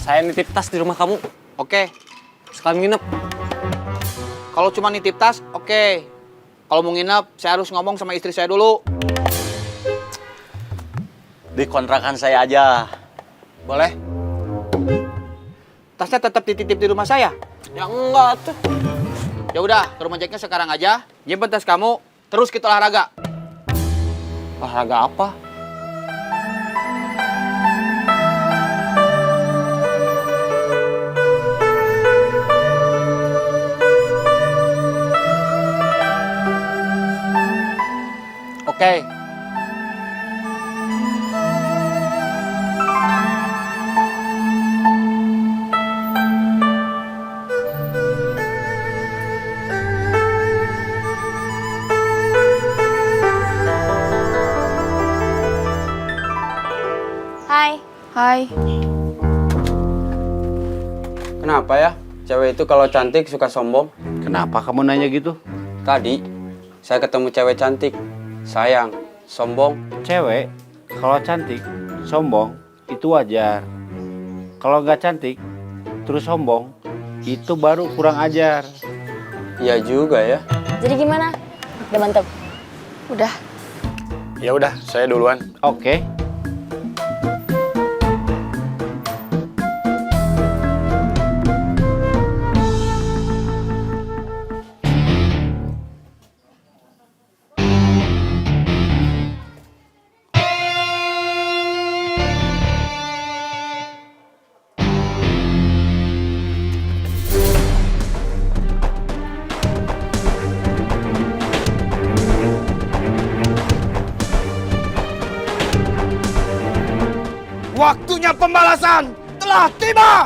Saya nitip tas di rumah kamu. Oke. Sekalian nginep. Kalau cuma nitip tas, oke. Kalau mau nginep, saya harus ngomong sama istri saya dulu. Di kontrakan saya aja. Boleh? Tasnya tetap dititip di rumah saya. Ya enggak tuh. Ya udah, ke rumah Jacknya sekarang aja. Nyimpen tas kamu, terus kita olahraga. Olahraga apa? Oke. Hai. Hai. Kenapa ya? Cewek itu kalau cantik suka sombong. Kenapa kamu nanya gitu? Tadi saya ketemu cewek cantik. Sayang, sombong. Cewek, kalau cantik, sombong, itu wajar. Kalau nggak cantik, terus sombong, itu baru kurang ajar. Iya juga ya. Jadi gimana? Udah mantep? Udah. Ya udah, saya duluan. Oke. Waktunya pembalasan telah tiba.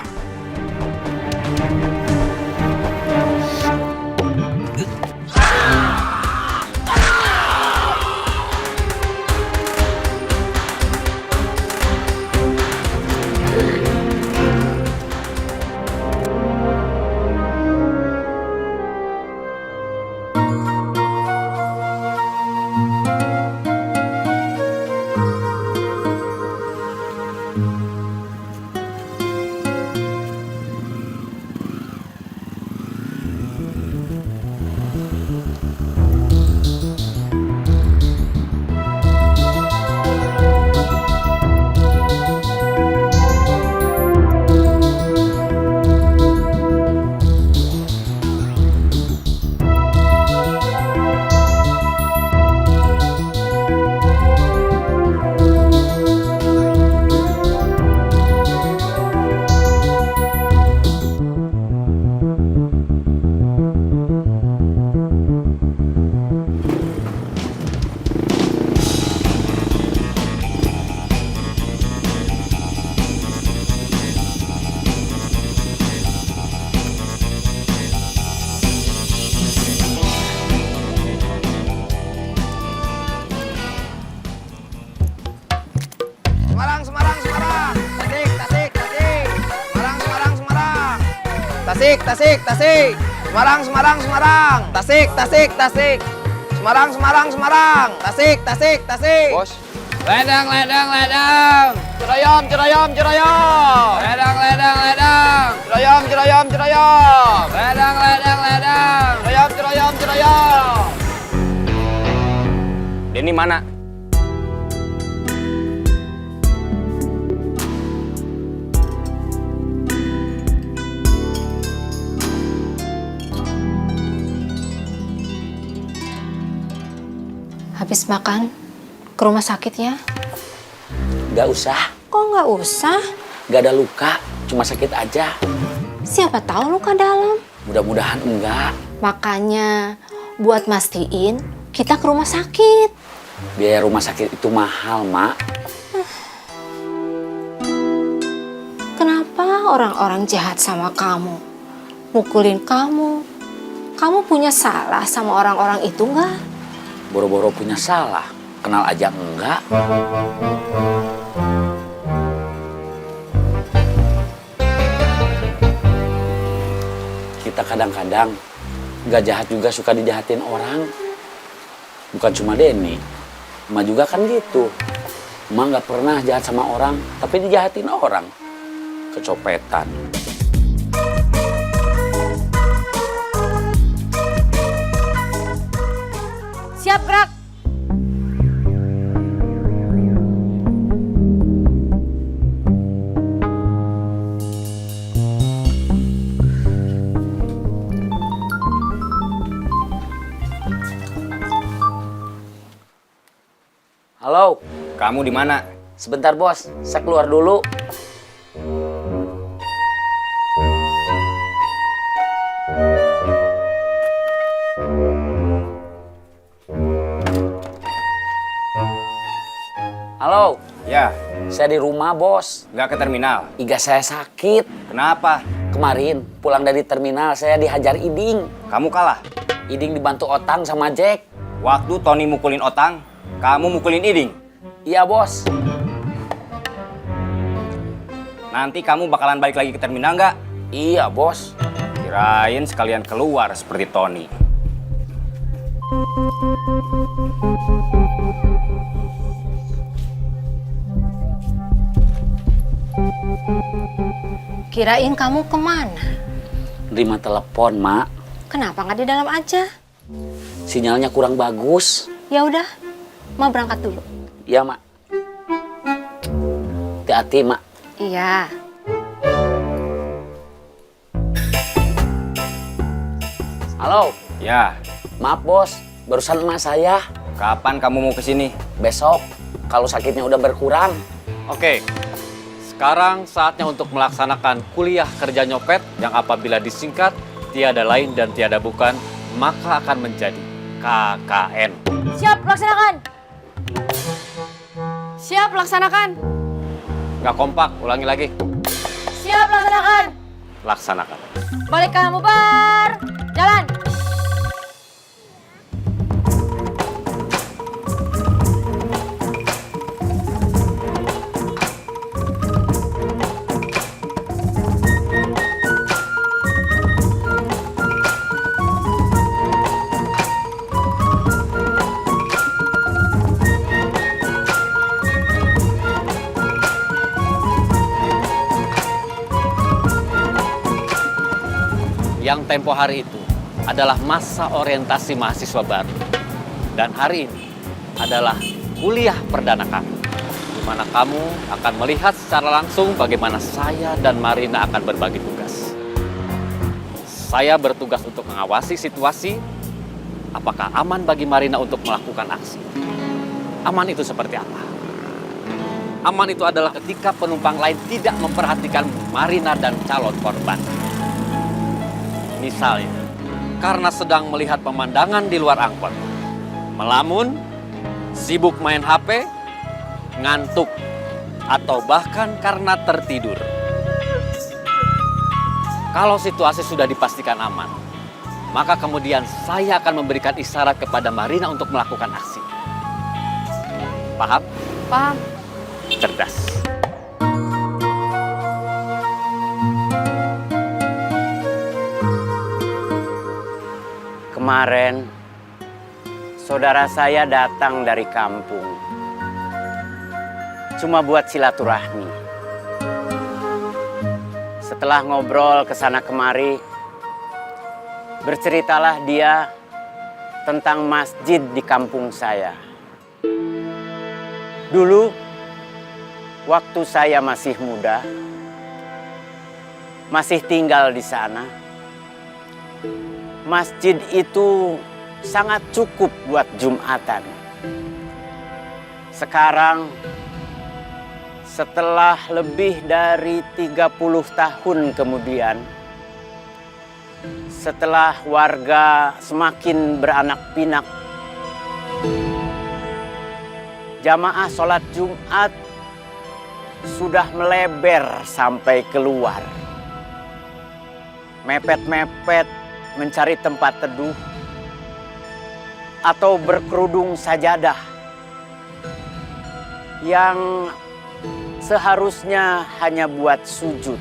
Semarang, Semarang, Semarang. Tasik, tasik, tasik. Semarang, Semarang, Semarang. Tasik, tasik, tasik. Semarang, Semarang, Semarang. Tasik, tasik, tasik. Semarang, Semarang, Semarang. Tasik, tasik, tasik. Bos, Ledang, ledang, ledang. Ceroyom, ceroyom, ceroyom. Ledang, ledang, ledang. Ceroyom, ceroyom, ceroyom. Ledang, ledang, ledang. Ceroyom, ceroyom, ceroyom. Denny mana? Habis makan, ke rumah sakit ya? Gak usah, Kok nggak usah? gak ada luka, cuma sakit aja. Siapa tahu luka dalam. Mudah-mudahan enggak. Makanya, buat mastiin, kita ke rumah sakit. Biaya rumah sakit itu mahal, Mak. Kenapa orang-orang jahat sama kamu? Mukulin kamu? Kamu punya salah sama orang-orang itu nggak? Boro-boro punya salah, kenal aja enggak. Kita kadang-kadang nggak jahat juga suka dijahatin orang. Bukan cuma Denny, Emak juga kan gitu. Emak nggak pernah jahat sama orang, tapi dijahatin orang. kecopetan. Siap gerak. Halo, Kamu di mana? sebentar bos, saya keluar dulu. Halo, Ya, saya di rumah bos. nggak ke terminal. Iga saya sakit. Kenapa? Kemarin pulang dari terminal saya dihajar Iding. Kamu kalah. Iding dibantu Otang sama Jack. Waktu Tony mukulin Otang, kamu mukulin Iding. Iya bos. Nanti kamu bakalan balik lagi ke terminal nggak? Iya bos. Kirain sekalian keluar seperti Tony. Kirain kamu kemana? Terima telepon, Mak. Kenapa nggak di dalam aja? Sinyalnya kurang bagus. Ya udah, mau berangkat dulu. Iya, Mak. Hati-hati, Mak. Iya. Halo. Ya, Maaf, Bos. Barusan emak saya. kapan kamu mau ke sini? Besok, kalau sakitnya udah berkurang. Oke, sekarang saatnya untuk melaksanakan kuliah kerja nyopet yang apabila disingkat tiada lain dan tiada bukan, maka akan menjadi KKN. Siap, laksanakan. Siap, laksanakan. Nggak kompak, ulangi lagi. Siap, laksanakan. Laksanakan. Balik kamu bar. Jalan. Yang tempo hari itu adalah masa orientasi mahasiswa baru. Dan hari ini adalah kuliah perdana kamu. Di mana kamu akan melihat secara langsung bagaimana saya dan Marina akan berbagi tugas. Saya bertugas untuk mengawasi situasi, apakah aman bagi Marina untuk melakukan aksi. Aman itu seperti apa? Aman itu adalah ketika penumpang lain tidak memperhatikan Marina dan calon korban. Misalnya, karena sedang melihat pemandangan di luar angkot, melamun, sibuk main HP, ngantuk, atau bahkan karena tertidur. Kalau situasi sudah dipastikan aman, maka kemudian saya akan memberikan isyarat kepada Marina untuk melakukan aksi. Paham? Paham. Cerdas. Kemarin, saudara saya datang dari kampung. Cuma buat silaturahmi. Setelah ngobrol ke sana kemari, berceritalah dia tentang masjid di kampung saya. Dulu, waktu saya masih muda, masih tinggal di sana, masjid itu sangat cukup buat Jumatan. Sekarang, setelah lebih dari 30 tahun kemudian, setelah warga semakin beranak pinak, jamaah sholat Jumat sudah melebar sampai keluar. Mepet-mepet mencari tempat teduh atau berkerudung sajadah yang seharusnya hanya buat sujud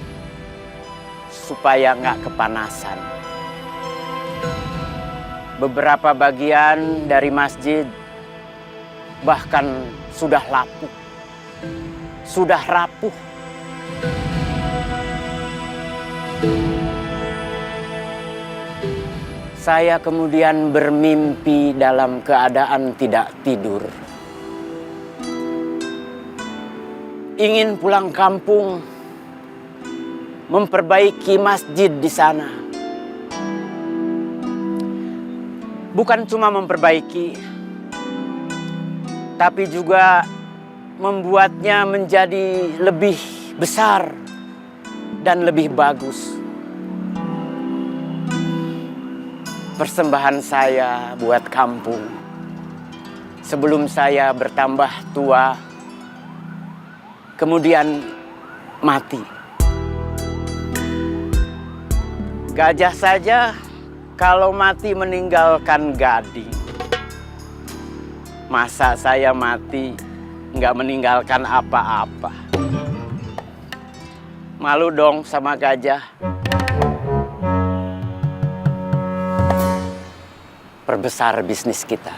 supaya nggak kepanasan. Beberapa bagian dari masjid bahkan sudah lapuk, sudah rapuh. Saya kemudian bermimpi dalam keadaan tidak tidur. Ingin pulang kampung, memperbaiki masjid di sana. Bukan cuma memperbaiki, tapi juga membuatnya menjadi lebih besar dan lebih bagus. Persembahan saya buat kampung sebelum saya bertambah tua, kemudian mati. Gajah saja kalau mati meninggalkan gading. Masa saya mati nggak meninggalkan apa-apa? Malu dong sama gajah. Perbesar bisnis kita.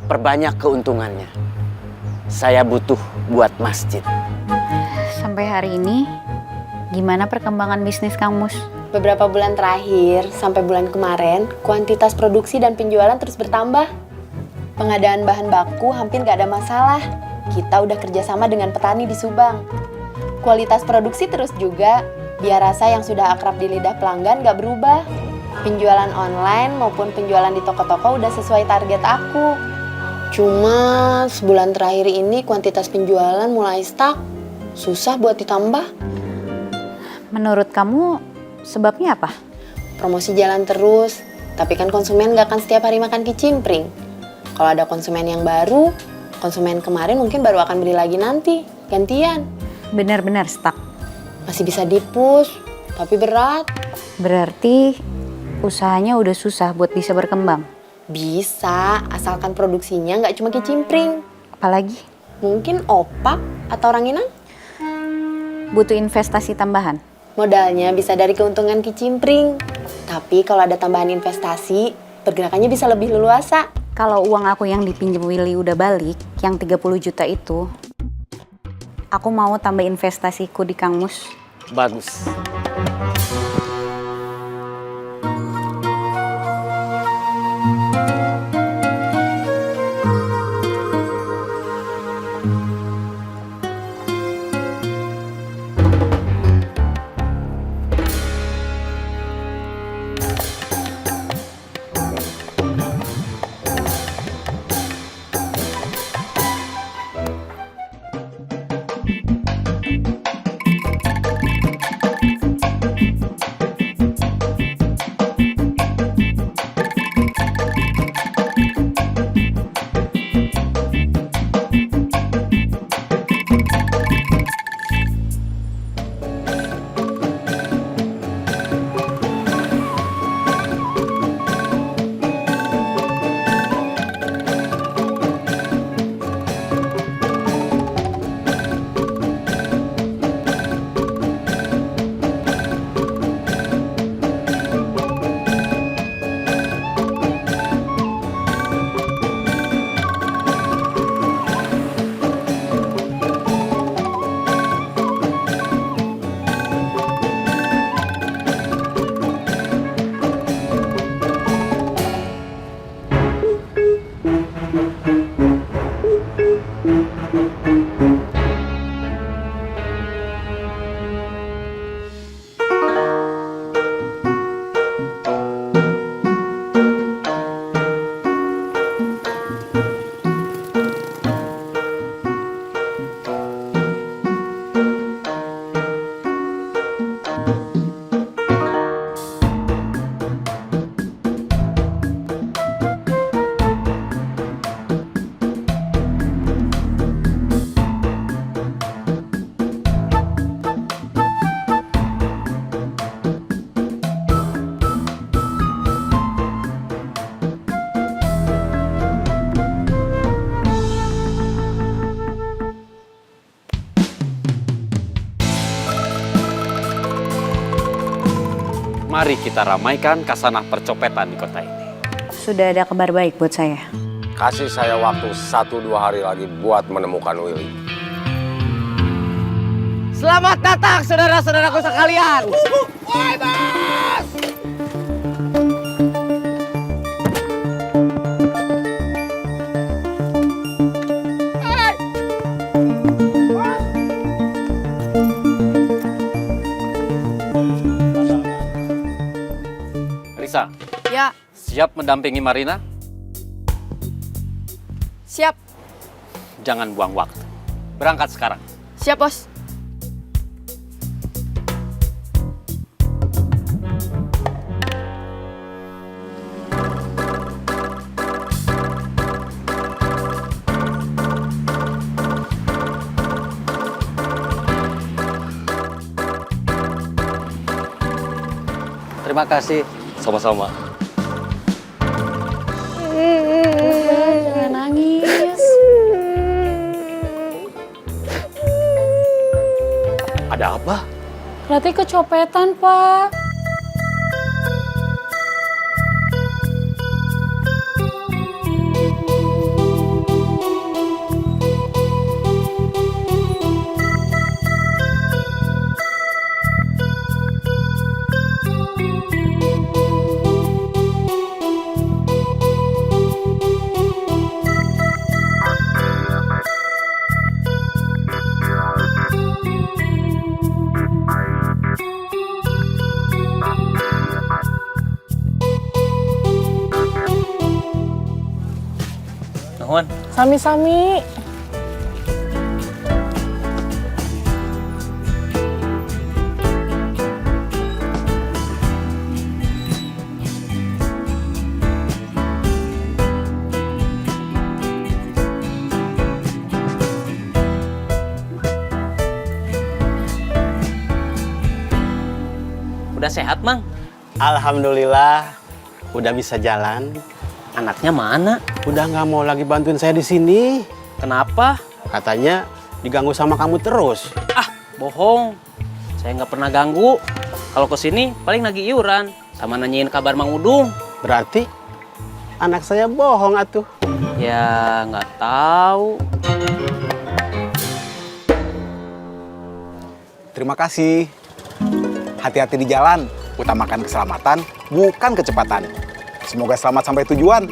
Perbanyak keuntungannya. Saya butuh buat masjid. Sampai hari ini, gimana perkembangan bisnis Kang Mus? Beberapa bulan terakhir, sampai bulan kemarin, kuantitas produksi dan penjualan terus bertambah. Pengadaan bahan baku hampir nggak ada masalah. Kita udah kerjasama dengan petani di Subang. Kualitas produksi terus juga, biar rasa yang sudah akrab di lidah pelanggan nggak berubah. Penjualan online maupun penjualan di toko-toko udah sesuai target aku. Cuma sebulan terakhir ini kuantitas penjualan mulai stuck. Susah buat ditambah. Menurut kamu, sebabnya apa? Promosi jalan terus, tapi kan konsumen nggak akan setiap hari makan kicimpring. Kalau ada konsumen yang baru, konsumen kemarin mungkin baru akan beli lagi nanti, gantian. Benar-benar stuck. Masih bisa di-push, tapi berat. Berarti usahanya udah susah buat bisa berkembang. Bisa, asalkan produksinya nggak cuma kicimpring. Apalagi? Mungkin opak atau ranginang. Butuh investasi tambahan. Modalnya bisa dari keuntungan kicimpring. Tapi kalau ada tambahan investasi, pergerakannya bisa lebih leluasa. Kalau uang aku yang dipinjam Willy udah balik, yang 30 juta itu, aku mau tambah investasiku di Kang Mus. Bagus. Mari kita ramaikan kasanah percopetan di kota ini. Sudah ada kabar baik buat saya. Kasih saya waktu 1-2 hari lagi buat menemukan Willy. Selamat datang saudara-saudaraku sekalian. Risa, Ya, siap mendampingi Marina? siap. Jangan buang waktu. Berangkat sekarang. Siap, Bos. Terima kasih. Sama-sama. Jangan nangis. Ada apa? Berarti kecopetan, Pak. Nuhun. Sami-sami. Udah sehat, Mang? Alhamdulillah, udah bisa jalan. Anaknya mana? Udah nggak mau lagi bantuin saya di sini. Kenapa? Katanya diganggu sama kamu terus. Ah, bohong. Saya nggak pernah ganggu. Kalau kesini paling nagih iuran sama nanyain kabar Mang Udung. Berarti anak saya bohong atuh. Ya nggak tahu. Terima kasih. Hati-hati di jalan, utamakan keselamatan, bukan kecepatan. Semoga selamat sampai tujuan.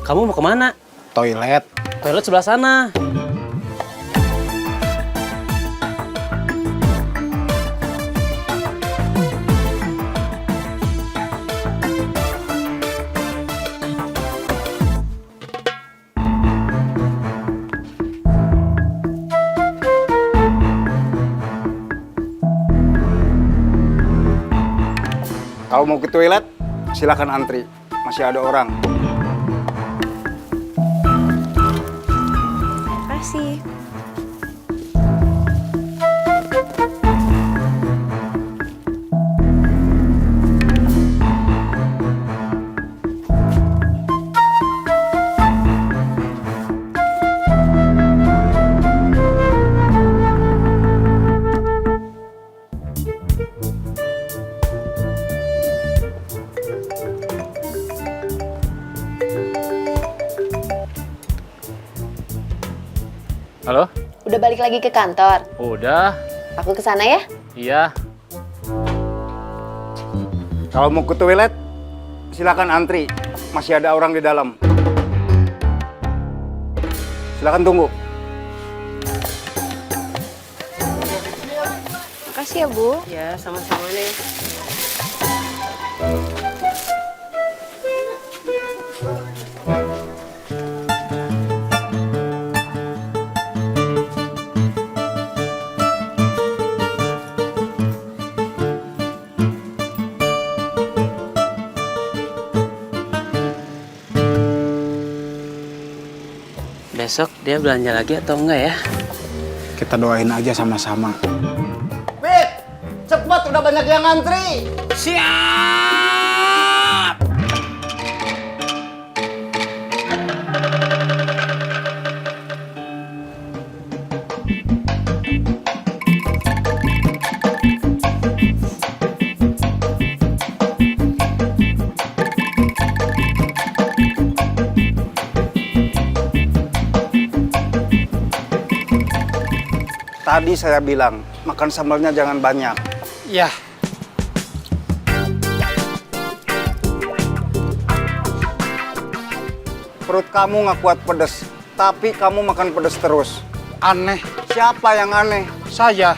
Kamu mau kemana? Toilet. Toilet sebelah sana. Kalau mau ke toilet, silakan antri. Masih ada orang. Makasih. Halo? Udah balik lagi ke kantor? Udah. Aku ke sana ya? Iya. Kalau mau ke toilet, silakan antri. Masih ada orang di dalam. Silakan tunggu. Makasih ya, Bu. Ya, sama-sama nih. Besok dia belanja lagi atau enggak ya? Kita doain aja sama-sama. Pit, cepet udah banyak yang ngantri. Siap! Tadi saya bilang, makan sambalnya jangan banyak. Ya, Perut kamu nggak kuat pedes, tapi kamu makan pedes terus. aneh. Siapa yang aneh? Saya.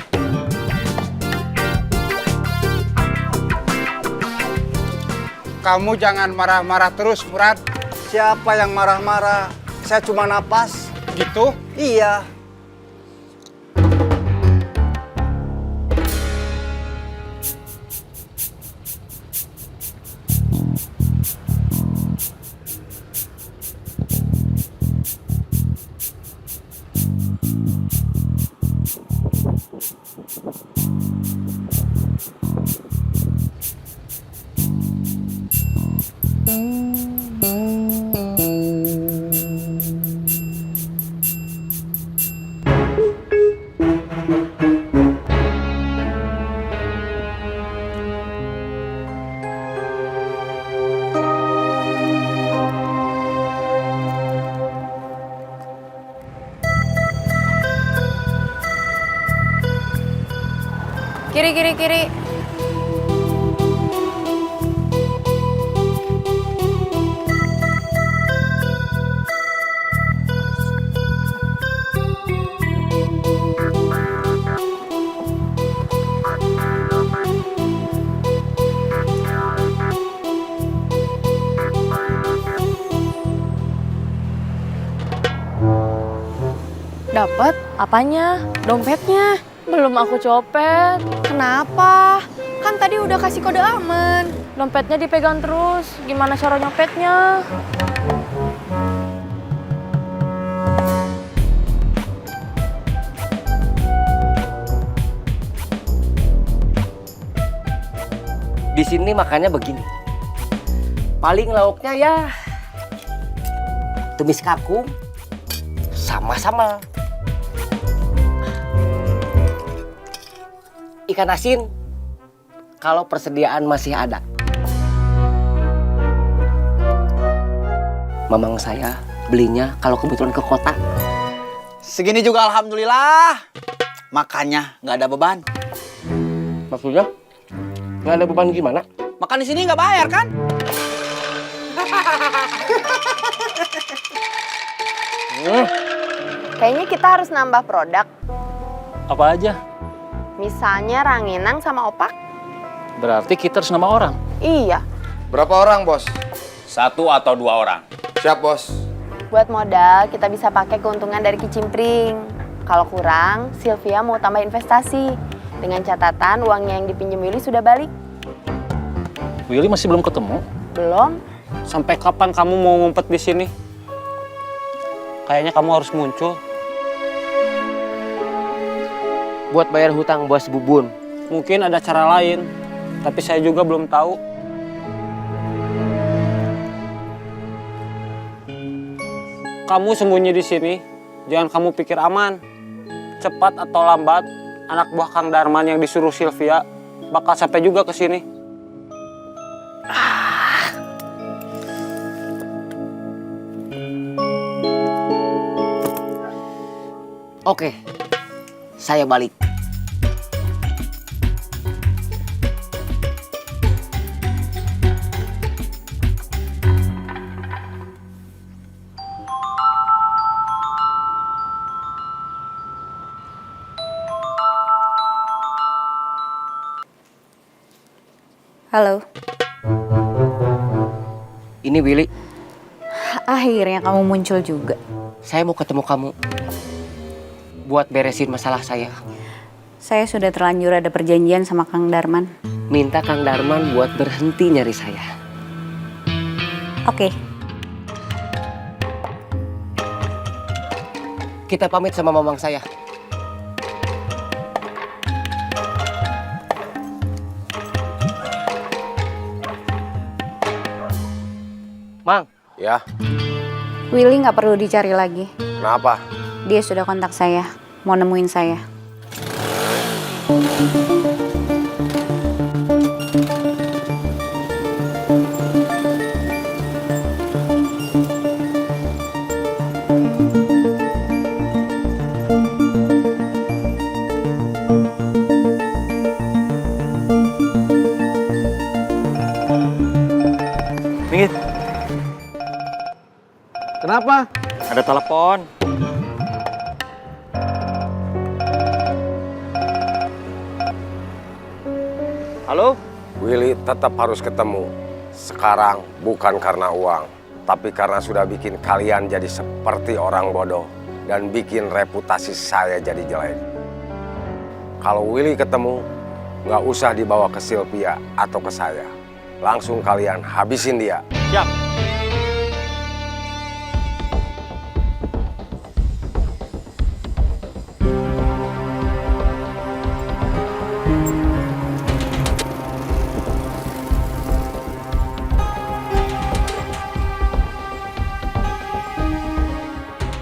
Kamu jangan marah-marah terus, Murad. Siapa yang marah-marah? Saya cuma napas. Gitu? Iya. Kiri, kiri, kiri. Dapat? Apanya? Dompetnya? Belum aku copet. Kenapa? Kan tadi udah kasih kode aman. Dompetnya dipegang terus. Gimana cara nyopetnya? Di sini makannya begini. Paling lauknya ya tumis kangkung sama sambal. Ikan asin kalau persediaan masih ada. Mamang saya belinya kalau kebetulan ke kota. Segini juga alhamdulillah. Makannya nggak ada beban. Maksudnya nggak ada beban gimana? Makan di sini nggak bayar kan? Kayaknya kita harus nambah produk. Apa aja? Misalnya ranginang sama opak. Berarti kita harus nambah orang. Iya. Berapa orang, Bos? 1 atau 2 orang. Siap, Bos. Buat modal, kita bisa pakai keuntungan dari kicimpring. Kalau kurang, Sylvia mau tambah investasi. Dengan catatan uangnya yang dipinjam Willy sudah balik. Willy masih belum ketemu. Belum? Sampai kapan kamu mau ngumpet di sini? Kayaknya kamu harus muncul. Buat bayar hutang bos Bubun. Mungkin ada cara lain, tapi saya juga belum tahu. Kamu sembunyi di sini, jangan kamu pikir aman. Cepat atau lambat, anak buah Kang Darman yang disuruh Sylvia bakal sampai juga ke sini. Oke, saya balik. Halo. Ini Willy. Akhirnya kamu muncul juga. Saya mau ketemu kamu. Buat beresin masalah saya. Saya sudah terlanjur ada perjanjian sama Kang Darman. Minta Kang Darman buat berhenti nyari saya. Oke. Kita pamit sama mamang saya. Mang. Ya, Willy nggak perlu dicari lagi. kenapa? Dia sudah kontak saya, mau nemuin saya. Minggir. Kenapa? Ada telepon. Halo? Willy tetap harus ketemu. Sekarang bukan karena uang, tapi karena sudah bikin kalian jadi seperti orang bodoh dan bikin reputasi saya jadi jelek. Kalau Willy ketemu, nggak usah dibawa ke Sylvia atau ke saya. Langsung kalian habisin dia. Siap.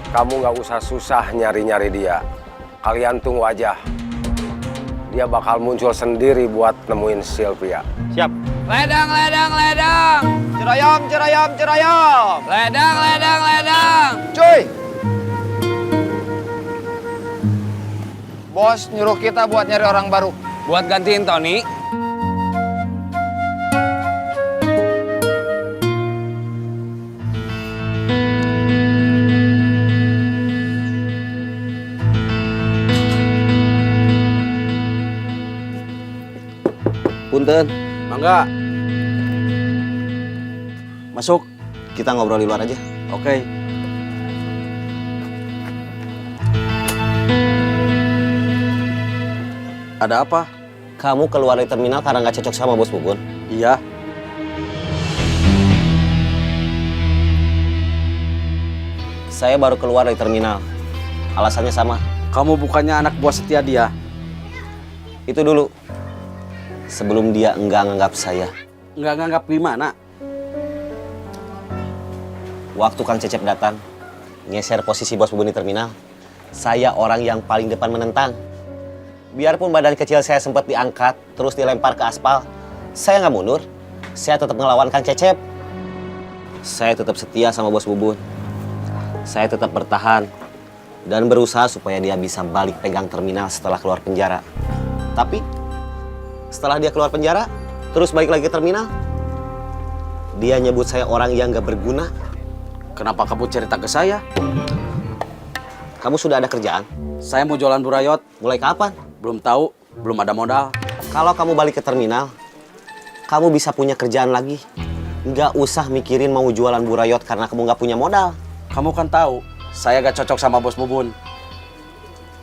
Kamu nggak usah susah nyari-nyari dia. Kalian tunggu aja. Dia bakal muncul sendiri buat nemuin Sylvia. Siap. Ledang, ledang, ledang. Ceroyom, ceroyom, ceroyom. Ledang, ledang, ledang. Cuy. Bos nyuruh kita buat nyari orang baru. Buat gantiin Tony? Punten. Mangga. Masuk. Kita ngobrol di luar aja. Oke. Ada apa? Kamu keluar dari terminal karena nggak cocok sama bos Bubun? Iya. Saya baru keluar dari terminal. Alasannya sama. Kamu bukannya anak buah setia dia? Itu dulu. Sebelum dia enggak nganggap saya. Nggak nganggap gimana? Waktu Kang Cecep datang, ngeser posisi bos Bubun di terminal, saya orang yang paling depan menentang. Biarpun badan kecil saya sempat diangkat, terus dilempar ke aspal, saya nggak mundur. Saya tetap ngelawan Kang Cecep. Saya tetap setia sama bos Bubun. Saya tetap bertahan dan berusaha supaya dia bisa balik pegang terminal setelah keluar penjara. Tapi setelah dia keluar penjara, terus balik lagi ke terminal, dia nyebut saya orang yang gak berguna. Kenapa kamu cerita ke saya? Kamu sudah ada kerjaan? Saya mau jualan burayot. Mulai kapan? Belum tahu, belum ada modal. Kalau kamu balik ke terminal, kamu bisa punya kerjaan lagi. Nggak usah mikirin mau jualan burayot karena kamu nggak punya modal. Kamu kan tahu, saya gak cocok sama bos Bubun.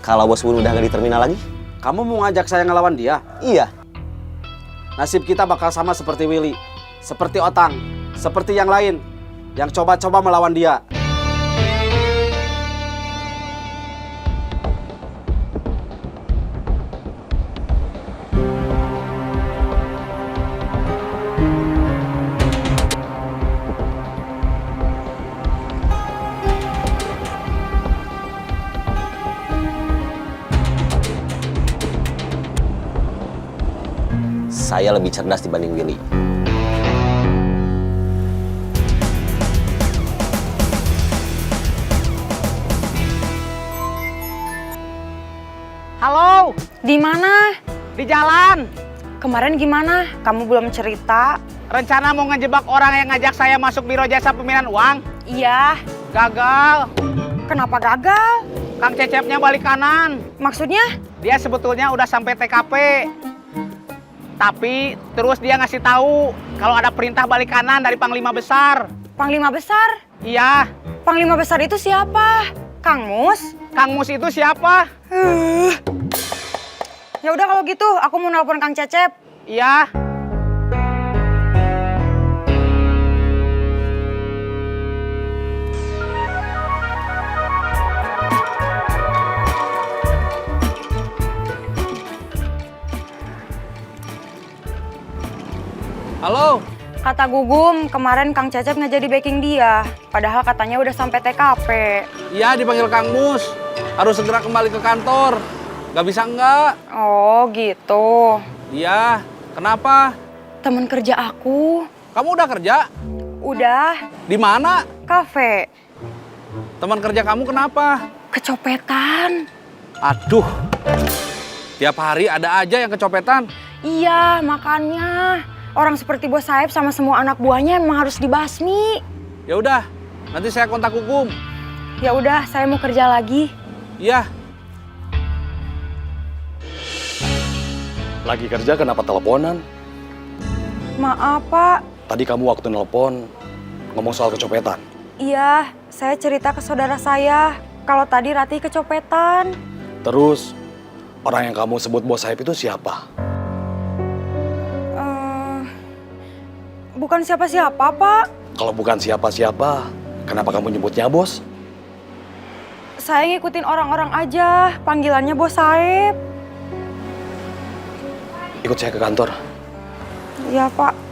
Kalau bos Bubun udah nggak di terminal lagi? Kamu mau ngajak saya ngelawan dia? Iya. Nasib kita bakal sama seperti Willy, seperti Otang, seperti yang lain yang coba-coba melawan dia. Saya lebih cerdas dibanding Willy. Halo, Di mana? di jalan. Kemarin gimana? Kamu belum cerita. Rencana mau ngejebak orang yang ngajak saya masuk biro jasa pemilihan uang. Iya. Gagal. Kenapa gagal? Kang Cecepnya balik kanan. Maksudnya? Dia sebetulnya udah sampai TKP. Tapi terus dia ngasih tahu kalau ada perintah balik kanan dari Panglima Besar. Panglima Besar? Iya. Panglima Besar itu siapa? Kang Mus? Kang Mus itu siapa? Ya udah kalau gitu, aku mau nelpon Kang Cecep. Iya. Halo. Kata Gugum, kemarin Kang Cecep nggak jadi backing dia. Padahal katanya udah sampai TKP. Iya, dipanggil Kang Mus. Harus segera kembali ke kantor. Gak bisa enggak? Oh, gitu. Iya, kenapa? Temen kerja aku. Kamu udah kerja? Udah. Di mana? Kafe. Teman kerja kamu kenapa? Kecopetan. Aduh. Tiap hari ada aja yang kecopetan. Iya, makanya. Orang seperti Bos Saeb sama semua anak buahnya emang harus dibasmi. Ya udah, nanti saya kontak hukum. Ya udah, saya mau kerja lagi. Iya. Lagi kerja kenapa teleponan? Maaf, Pak. Tadi kamu waktu nelpon ngomong soal kecopetan. Iya, saya cerita ke saudara saya kalau tadi Ratih kecopetan. Terus orang yang kamu sebut Bos Saeb itu siapa? Bukan siapa-siapa, Pak. Kalau bukan siapa-siapa, kenapa kamu nyebutnya Bos? Saya ngikutin orang-orang aja, panggilannya Bos Saeb. Ikut saya ke kantor. Iya, Pak.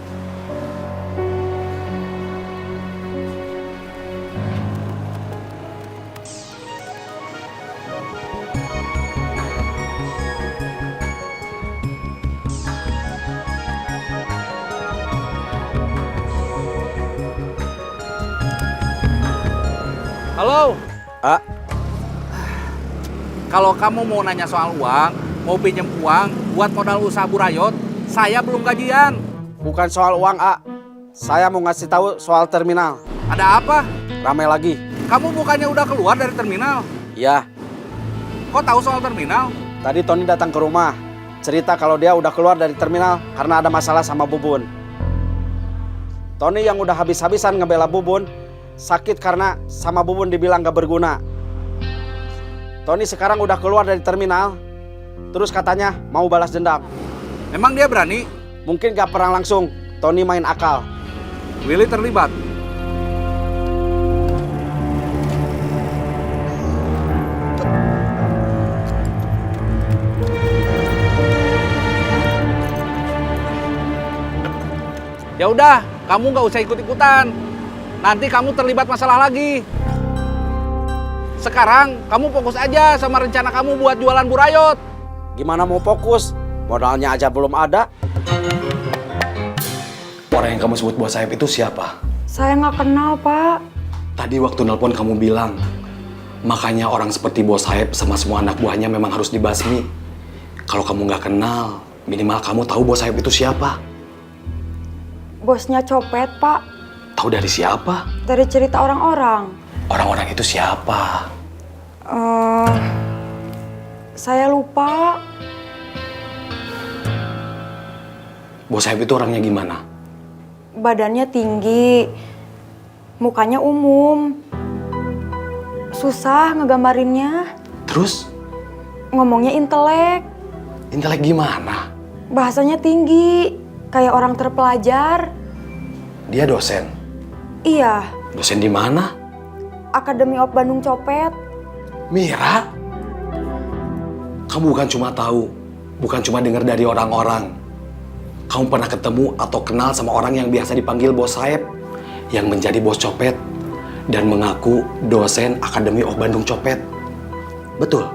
Halo. Kalau kamu mau nanya soal uang, mau pinjam uang buat modal usaha Burayot, saya belum gajian. Bukan soal uang, A. Saya mau ngasih tahu soal terminal. Ada apa? Ramai lagi. Kamu bukannya udah keluar dari terminal? Iya. Kok tahu soal terminal? Tadi Tony datang ke rumah. Cerita kalau dia udah keluar dari terminal karena ada masalah sama Bubun. Tony yang udah habis-habisan ngebela Bubun, sakit karena sama Bubun dibilang gak berguna. Tony sekarang udah keluar dari terminal, terus katanya mau balas dendam. Emang dia berani? Mungkin gak perang langsung, Tony main akal. Willy terlibat? Ya udah, kamu gak usah ikut-ikutan. Nanti kamu terlibat masalah lagi. Sekarang kamu fokus aja sama rencana kamu buat jualan Burayot. Gimana mau fokus? Modalnya aja belum ada. Orang yang kamu sebut Bos Saeb itu siapa? Saya nggak kenal, Pak. Tadi waktu nelpon kamu bilang, makanya orang seperti Bos Saeb sama semua anak buahnya memang harus dibasmi. Kalau kamu nggak kenal, minimal kamu tahu Bos Saeb itu siapa. Bosnya copet, Pak. Tahu dari siapa? Dari cerita orang-orang. Orang-orang itu siapa? Saya lupa. Bos Saeb itu orangnya gimana? Badannya tinggi, mukanya umum. Susah ngegambarinnya. Terus? Ngomongnya intelek. Intelek gimana? Bahasanya tinggi, kayak orang terpelajar. Dia dosen? Iya, Dosen di mana? Akademi Op Bandung Copet. Mira? Kamu bukan cuma tahu, bukan cuma dengar dari orang-orang. Kamu pernah ketemu atau kenal sama orang yang biasa dipanggil Bos Saeb, yang menjadi bos copet dan mengaku dosen Akademi Op Bandung Copet. Betul?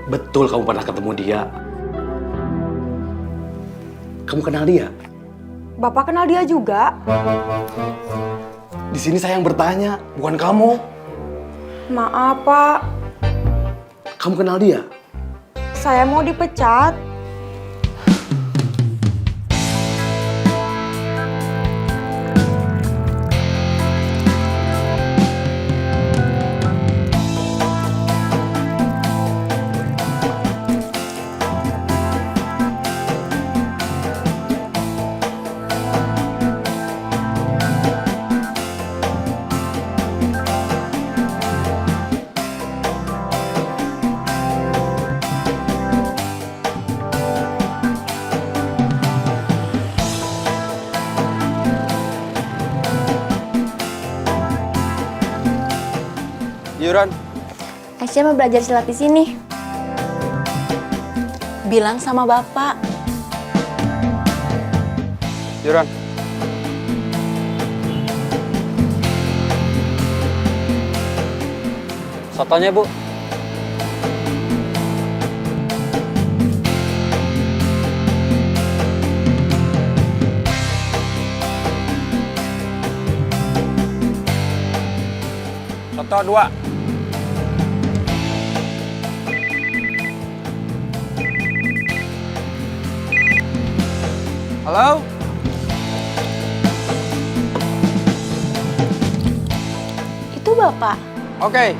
Betul kamu pernah ketemu dia. Kamu kenal dia? Bapak kenal dia juga? Di sini saya yang bertanya, bukan kamu. Maaf, Pak. Kamu kenal dia? Saya mau dipecat. Yuran. Aisyah mau belajar silat di sini. Bilang sama bapak. Yuran. Sotonya, Bu. Soto 2. Halo? Itu Bapak. Oke.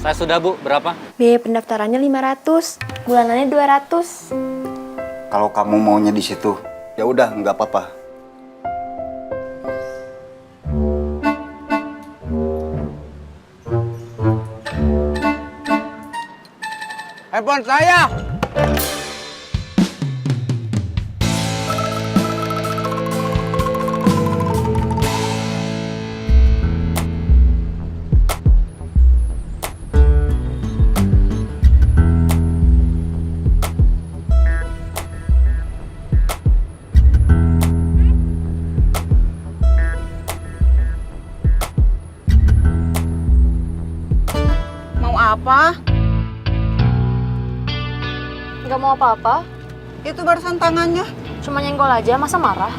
Saya sudah, Bu. Berapa? Biaya pendaftarannya 500, bulanannya 200. Kalau kamu maunya di situ, ya udah nggak apa-apa. Handphone saya. Mau apa? Nggak mau apa-apa. Itu barusan tangannya. Cuma nyenggol aja, masa marah?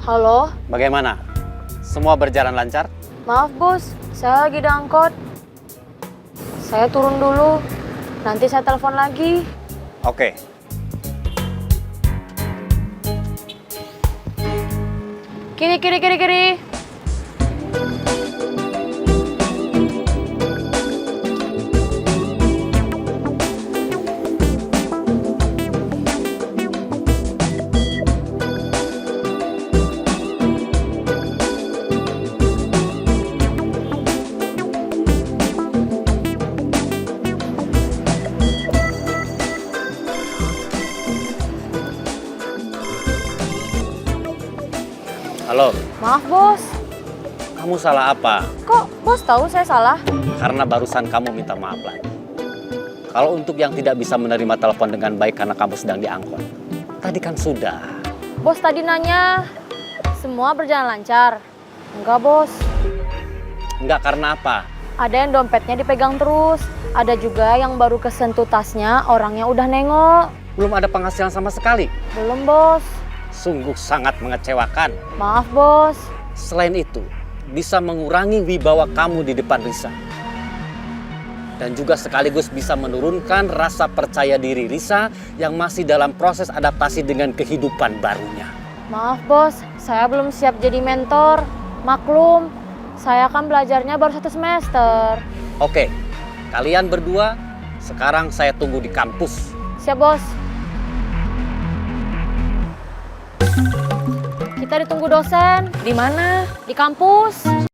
Halo, Bagaimana? Semua berjalan lancar? maaf bos, saya lagi di angkot. Saya turun dulu, nanti saya telepon lagi. Oke. Kiri, kiri, kiri, kiri. Halo, Maaf bos, kamu salah apa? kok bos tahu saya salah? Karena barusan kamu minta maaf lagi. Kalau untuk yang tidak bisa menerima telepon dengan baik karena kamu sedang diangkut, tadi kan sudah. Bos tadi nanya, semua berjalan lancar? Enggak bos, Enggak, karena apa? ada yang dompetnya dipegang terus, ada juga yang baru kesentuh tasnya, orangnya udah nengok. Belum ada penghasilan sama sekali. Belum bos, Sungguh sangat mengecewakan. maaf bos. Selain itu, bisa mengurangi wibawa kamu di depan Risa. Dan juga sekaligus bisa menurunkan rasa percaya diri Risa yang masih dalam proses adaptasi dengan kehidupan barunya. Maaf bos, saya belum siap jadi mentor. Maklum, saya kan belajarnya baru 1 semester. Oke, kalian berdua sekarang saya tunggu di kampus. Siap bos. Kita ditunggu dosen. Di mana? Di kampus.